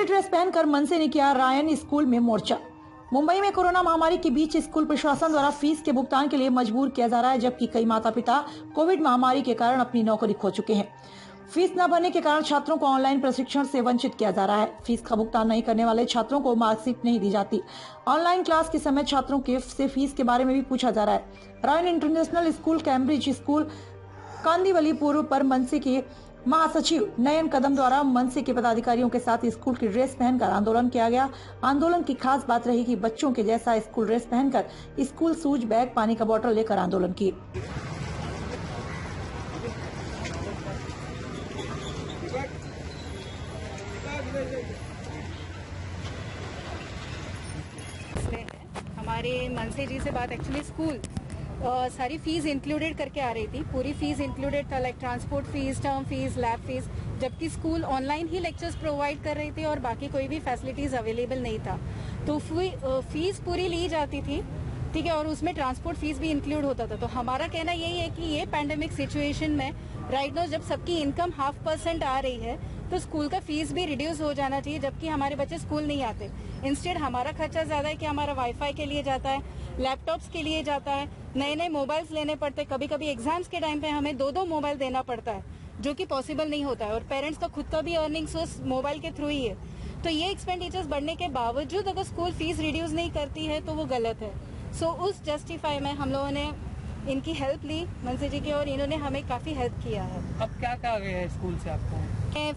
नकली ड्रेस पहनकर मनसे ने किया रायन स्कूल में मोर्चा। मुंबई में कोरोना महामारी के बीच स्कूल प्रशासन द्वारा फीस के भुगतान के लिए मजबूर किया जा रहा है, जबकि कई माता पिता कोविड महामारी के कारण अपनी नौकरी खो चुके हैं। फीस न भरने के कारण छात्रों को ऑनलाइन प्रशिक्षण से वंचित किया जा रहा है। फीस का भुगतान नहीं करने वाले छात्रों को मार्कशीट नहीं दी जाती। ऑनलाइन क्लास के समय छात्रों के से फीस के बारे में भी पूछा जा रहा है। Ryan international school, Cambridge school, Kandivali पूर्व पर मनसे के महासचिव नयन कदम द्वारा मनसे के पदाधिकारियों के साथ स्कूल की ड्रेस पहनकर आंदोलन किया गया। आंदोलन की खास बात रही कि बच्चों के जैसा स्कूल ड्रेस पहनकर स्कूल शूज, बैग, पानी का बोतल लेकर आंदोलन किए। हमारे मनसे जी से बात एक्चुअली स्कूल सारी फीस इंक्लूडेड करके आ रही थी। पूरी फीस इंक्लूडेड था, like transport fees, term fees, lab fees, जबकि स्कूल ऑनलाइन ही लेक्चर्स प्रोवाइड कर रही थी और बाकी कोई भी फैसिलिटीज अवेलेबल नहीं था। तो फीस पूरी ली जाती थी, ठीक है, और उसमें ट्रांसपोर्ट फीस भी इंक्लूड होता था। तो हमारा कहना यही है कि ये पैंडेमिक सिचुएशन में राइट नाउ जब सबकी इनकम 0.5% आ रही है तो स्कूल का फीस भी रिड्यूस हो जाना चाहिए, जबकि हमारे बच्चे स्कूल नहीं आते। इंस्टेड हमारा खर्चा ज्यादा है कि हमारा वाईफाई के लिए जाता है, लैपटॉप्स के लिए जाता है, नए नए मोबाइल्स लेने पड़ते हैं। कभी कभी एग्जाम्स के टाइम पे हमें 2-2 मोबाइल देना पड़ता है, जो कि पॉसिबल नहीं होता है। और पेरेंट्स का खुद का भी अर्निंग सोर्स मोबाइल के थ्रू ही है। तो ये एक्सपेंडिचर्स बढ़ने के बावजूद अगर स्कूल फीस रिड्यूस नहीं करती है तो वो गलत है। सो उस जस्टिफाई में हम लोगों ने इनकी हेल्प ली मनसे जी की, और इन्होंने हमें काफी हेल्प किया है। अब क्या कहा गया है स्कूल से आपको?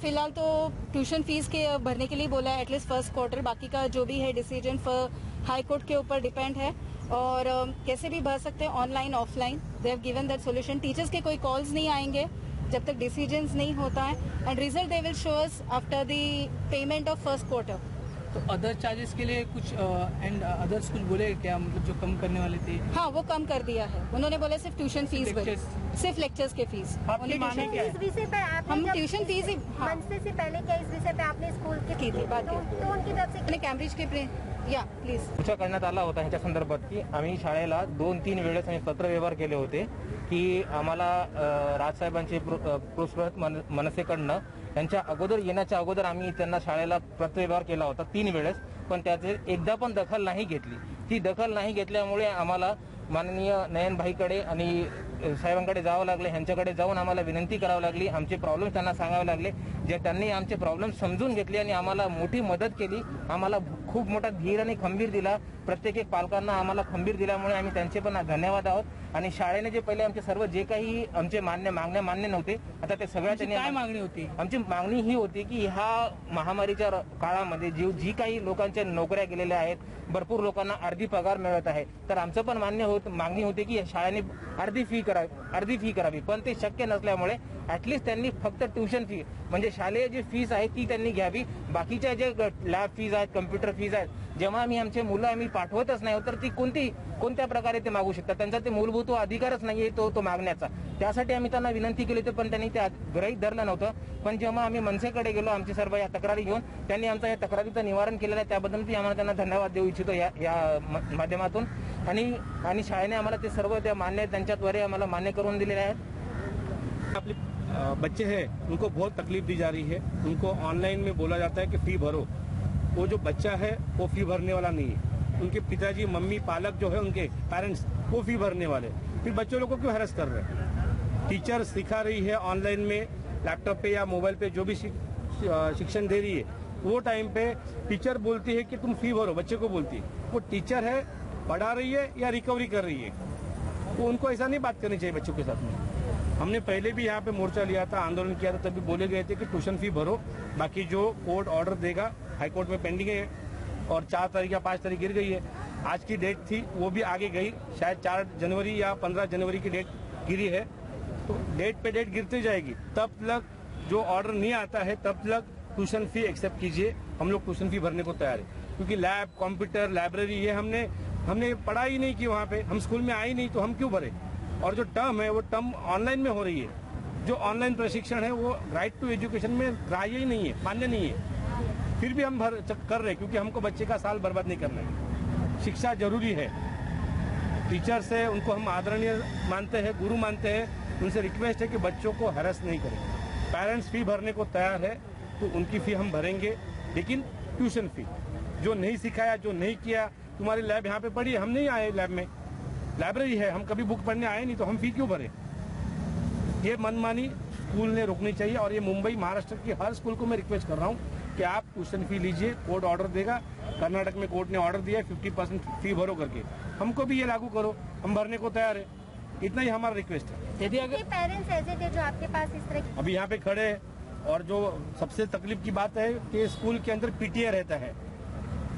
फिलहाल तो ट्यूशन फीस के भरने के लिए बोला है, एटलीस्ट फर्स्ट क्वार्टर। बाकी का जो भी है डिसीजन हाई कोर्ट के ऊपर डिपेंड है, और कैसे भी भर सकते हैं, online offline. They have given that solution. Teachers के कोई कॉल्स नहीं आएंगे जब तक डिसीजंस नहीं होता है, and result they will show us after the payment of first quarter. तो अदर चार्जेस के लिए कुछ एंड अदर स्कूल बोले क्या, मतलब जो कम करने वाले थे? हाँ, वो कम कर दिया है उन्होंने। बोले सिर्फ ट्यूशन फीस, सिर्फ लेक्चर्स के फीस। आपकी माने क्या है? इस विषय पे हम ट्यूशन फीस ही मनसे से पहले क्या इस विषय पे आपने स्कूल की थी बात, तो उनकी तरफ से कैम्ब्रिज के या प्लीज मोर्चा करण्यात आला होता ह्याच्या संदर्भात की आम्ही शाळेला 2-3 वेळेस आम्ही पत्रव्यवहार केले होते की आम्हाला राजसाहेबांचे पुरस्कृत मनसेकडनं त्यांच्या अगोदर येण्याच्या अगोदर आम्ही त्यांना शाळेला पत्रव्यवहार केला होता 3 वेळेस, पण त्याचे एकदा पण दखल नाही घेतली। ती दखल नाही घेतल्यामुळे आम्हाला माननीय नयनभाईकडे आणि साहेबांकडे जावं लागले, ह्यांच्याकडे जाऊन आम्हाला विनंती करावी लागली, आमचे प्रॉब्लेम त्यांना सांगावे लागले, जे त्यांनी आमचे प्रॉब्लेम समजून घेतले आणि आम्हाला मोठी मदत केली, आम्हाला खूप मोठा धीर आणि खंबीर दिला। प्रत्येक एक पालकांना आम्हाला खंबीर दिल्यामुळे आम्ही त्यांचे पण धन्यवाद आहोत। आणि शाळेने जे पहिले आमचे सर्व जे काही आमचे मागण्या मान्य नव्हते, आता ते सगळ्या त्यांनी काय मागणी होती? आमची मागणी ही होती की ह्या महामारीच्या काळामध्ये जी काही लोकांच्या नोकऱ्या गेलेल्या आहेत, भरपूर लोकांना अर्धी पगार मिळत आहे, तर आमचं पण मागणी होती की शाळेने अर्धी फी करावी, पण ते शक्य नसल्यामुळे ऍटलीस्ट त्यांनी फक्त ट्यूशन फी म्हणजे शालेय जी फीस आहे ती त्यांनी घ्यावी। बाकीच्या जे लॅब फीज आहेत, कम्प्युटर फीज आहेत, जेव्हा आमचे मुलं आम्ही पाठवतच नाही तर ती कोणत्या प्रकारे ते मागू शकतात? त्यांचा ते मूलभूत अधिकारच नाहीये तो मागण्याचा। त्यासाठी आम्ही त्यांना विनंती केली होती, पण त्यांनी ते गृहीत धरलं नव्हतं। पण जेव्हा आम्ही मनसेकडे गेलो आमची सर्व या तक्रारी घेऊन, त्यांनी आमच्या या तक्रारीचं निवारण केलेलं आहे, त्याबद्दल मी आम्हाला त्यांना धन्यवाद देऊ इच्छितो या माध्यमातून। आणि शाळेने आम्हाला ते सर्व त्या त्यांच्याद्वारे आम्हाला मान्य करून दिलेले आहेत। अपने बच्चे हैं उनको बहुत तकलीफ दी जा रही है। उनको ऑनलाइन में बोला जाता है कि फी भरो। वो जो बच्चा है वो फी भरने वाला नहीं है। उनके पिताजी, मम्मी, पालक जो है उनके पेरेंट्स वो फी भरने वाले, फिर बच्चों लोगों को क्यों हैरेस कर रहे हैं? टीचर सिखा रही है ऑनलाइन में, लैपटॉप पे या मोबाइल पे जो भी शिक्षण दे रही है, वो टाइम पे टीचर बोलती है कि तुम फी भरो, बच्चे को बोलती है। वो टीचर है, पढ़ा रही है या रिकवरी कर रही है? वो उनको ऐसा नहीं बात करनी चाहिए बच्चों के साथ में। हमने पहले भी यहाँ पे मोर्चा लिया था, आंदोलन किया था, तभी बोले गए थे कि ट्यूशन फी भरो, बाकी जो कोर्ट ऑर्डर देगा, हाई कोर्ट में पेंडिंग है और 4 तारीख या 5 तारीख गिर गई है। आज की डेट थी वो भी आगे गई, शायद 4 जनवरी या 15 जनवरी की डेट गिरी है, तो डेट पे डेट गिरती जाएगी। तब तक जो ऑर्डर नहीं आता है तब तक ट्यूशन फी एक्सेप्ट कीजिए। हम लोग ट्यूशन फी भरने को तैयार है, क्योंकि लैब, कंप्यूटर, लाइब्रेरी ये हमने पढ़ा ही नहीं की वहाँ पे, हम स्कूल में आए नहीं तो हम क्यों भरे? और जो टर्म है वो टर्म ऑनलाइन में हो रही है। जो ऑनलाइन प्रशिक्षण है वो राइट टू एजुकेशन में ग्राह्य ही नहीं है, मान्य नहीं है, फिर भी हम कर रहे हैं, क्योंकि हमको बच्चे का साल बर्बाद नहीं करना है। शिक्षा जरूरी है। टीचर्स है उनको हम आदरणीय मानते हैं, गुरु मानते हैं, उनसे रिक्वेस्ट है कि बच्चों को हैरेस नहीं करें। पेरेंट्स फी भरने को तैयार है तो उनकी फी हम भरेंगे, लेकिन ट्यूशन फी। जो नहीं सिखाया, जो नहीं किया, तुम्हारी लैब यहाँ पे पड़ी है, हम नहीं आए लैब में, लाइब्रेरी है, हम कभी बुक पढ़ने आए नहीं, तो हम फी क्यों भरे? ये मनमानी स्कूल ने रोकनी चाहिए। और ये मुंबई महाराष्ट्र की हर स्कूल को मैं रिक्वेस्ट कर रहा हूँ कि आप ट्यूशन फी लीजिए। कोर्ट ऑर्डर देगा, कर्नाटक में कोर्ट ने ऑर्डर दिया है 50% फी भरो करके, हमको भी ये लागू करो, हम भरने को तैयार है। इतना ही हमारा रिक्वेस्ट है। यदि अगर पेरेंट्स ऐसे थे जो आपके पास इस तरह अभी यहाँ पे खड़े हैं, और जो सबसे तकलीफ की बात है कि स्कूल के अंदर पीटीए रहता है,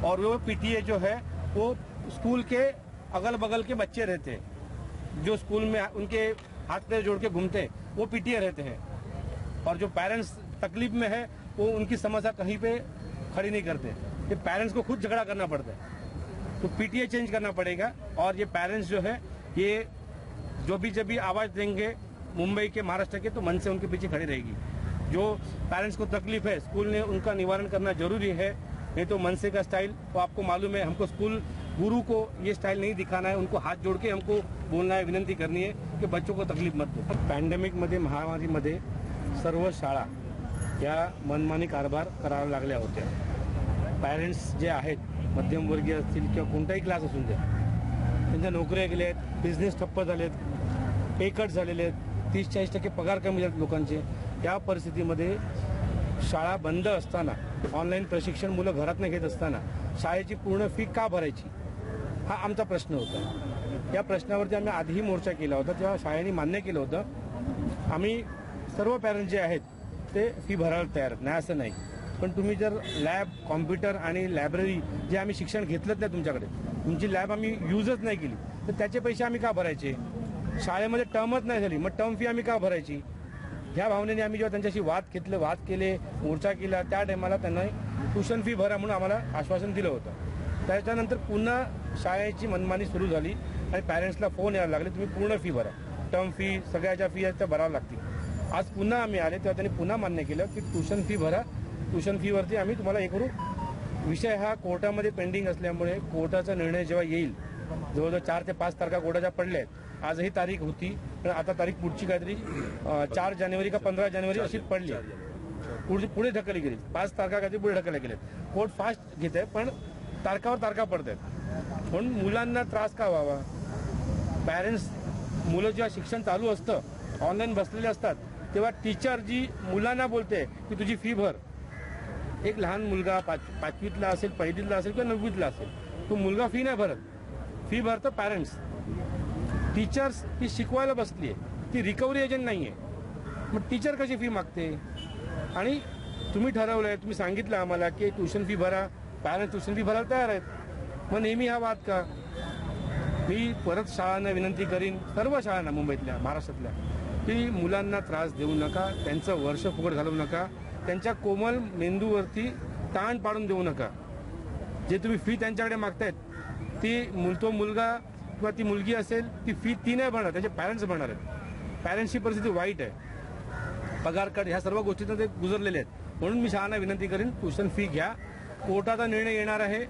और वो पीटीए जो है वो स्कूल के अगल बगल के बच्चे रहते हैं, जो स्कूल में उनके हाथ पैर जोड़ के घूमते हैं, वो पीटीए रहते हैं। और जो पेरेंट्स तकलीफ में है वो उनकी समस्या कहीं पे खड़ी नहीं करते, ये पेरेंट्स को खुद झगड़ा करना पड़ता है। तो पीटीए चेंज करना पड़ेगा। और ये पेरेंट्स जो है, ये जो भी आवाज देंगे मुंबई के, महाराष्ट्र के, तो मन से उनके पीछे खड़ी रहेगी। जो पेरेंट्स को तकलीफ है, स्कूल ने उनका निवारण करना जरूरी है। नहीं तो मनसे का स्टाइल तो आपको मालूम है, हमको स्कूल गुरु को ये स्टाइल नहीं दिखाना है, उनको हात जोड़ के हमको बोलना है, विनंती करनी है की बच्चों को तकलीफ मत दो। पॅन्डेमिक मध्ये, महामारीमध्ये सर्व शाळा या मनमानी कारभार करायला लागल्या होत्या। पॅरेंट्स जे आहेत, मध्यमवर्गीय असतील किंवा कोणताही क्लास असून द्या, त्यांच्या नोकऱ्या गेल्या आहेत, बिझनेस ठप्प झालेत, पे कट झालेले आहेत, 30-40% पगार कमी झालेत लोकांचे। या परिस्थितीमध्ये शाळा बंद असताना, ऑनलाईन प्रशिक्षण मुलं घरात घेत असताना शाळेची पूर्ण फी का भरायची, हा आमचा प्रश्न होता। या प्रश्नावरती आम्ही आधीही मोर्चा केला होता, तेव्हा शाळेने मान्य केलं होतं। आम्ही सर्व पॅरेंट्स जे आहेत ते फी भरायला तयार नाही असं नाही, पण तुम्ही जर लॅब, कॉम्प्युटर आणि लायब्ररी जे आम्ही शिक्षण घेतलंच नाही तुमच्याकडे, तुमची लॅब आम्ही यूजच नाही केली, तर त्याचे पैसे आम्ही का भरायचे? शाळेमध्ये टर्मच नाही झाली, मग टर्म फी आम्ही का भरायची? ह्या भावनेने आम्ही जेव्हा त्यांच्याशी वाद केले, मोर्चा केला, त्या टायमाला त्यांना ट्यूशन फी भरा म्हणून आम्हाला आश्वासन दिलं होतं। त्याच्यानंतर पुन्हा शाळेची मनमानी सुरू झाली आणि पॅरेंट्सला फोन यायला लागले, तुम्ही पूर्ण फी भरा, टर्म फी, सगळ्याच्या फी आहेत त्या भराव्या लागतील। आज पुन्हा आम्ही आले तेव्हा त्यांनी पुन्हा मान्य केलं की ट्यूशन फी भरा, ट्यूशन फीवरती आम्ही तुम्हाला हे करू। विषय हा कोर्टामध्ये पेंडिंग असल्यामुळे कोर्टाचा निर्णय जेव्हा येईल, जवळजवळ 4 ते 5 तारखा कोर्टाच्या पडल्या आहेत। आजही तारीख होती, पण आता तारीख पुढची काहीतरी 4 जानेवारी का 15 जानेवारी अशी पडली, पुढे ढकलली गेली। 5 तारखा काहीतरी पुढे ढकलल्या गेल्यात। कोर्ट फास्ट घेत आहे, पण तारखावर तारखा पडत आहेत, म्हणून मुलांना त्रास का व्हावा? पॅरेंट्स, मुलं जेव्हा शिक्षण चालू असतं, ऑनलाईन बसलेले असतात, तेव्हा टीचर जी मुलांना बोलते की तुझी फी भर। एक लहान मुलगा 5वीतला असेल, 1लीतला असेल किंवा 9वीतला असेल, तो मुलगा फी नाही भरत, फी भरतं पॅरेंट्स। टीचर्स ती शिकवायला बसली आहे, ती रिकव्हरी एजंट नाही आहे, मग टीचर कशी फी मागते? आणि तुम्ही ठरवलंय, तुम्ही सांगितलं आम्हाला की ट्यूशन फी भरा, पॅरेंट्स ट्यूशन फी भरायला तयार आहेत, मग नेहमी हा वाद का? मी परत शाळांना विनंती करीन, सर्व शाळांना मुंबईतल्या, महाराष्ट्रातल्या, की मुलांना त्रास देऊ नका, त्यांचं वर्ष फुकट घालवू नका, त्यांच्या कोमल मेंदूवरती ताण पाडून देऊ नका। जे तुम्ही फी त्यांच्याकडे मागतायत, ती तो मुलगा किंवा ती मुलगी असेल, ती फी ती नाही भरणार, त्याचे पॅरेंट्स भरणार आहेत। पॅरेंट्सची परिस्थिती वाईट आहे, पगार कट, ह्या सर्व गोष्टींना ते गुजरलेले आहेत। म्हणून मी शाळांना विनंती करीन, ट्यूशन फी घ्या, कोर्टाचा निर्णय येणार आहे,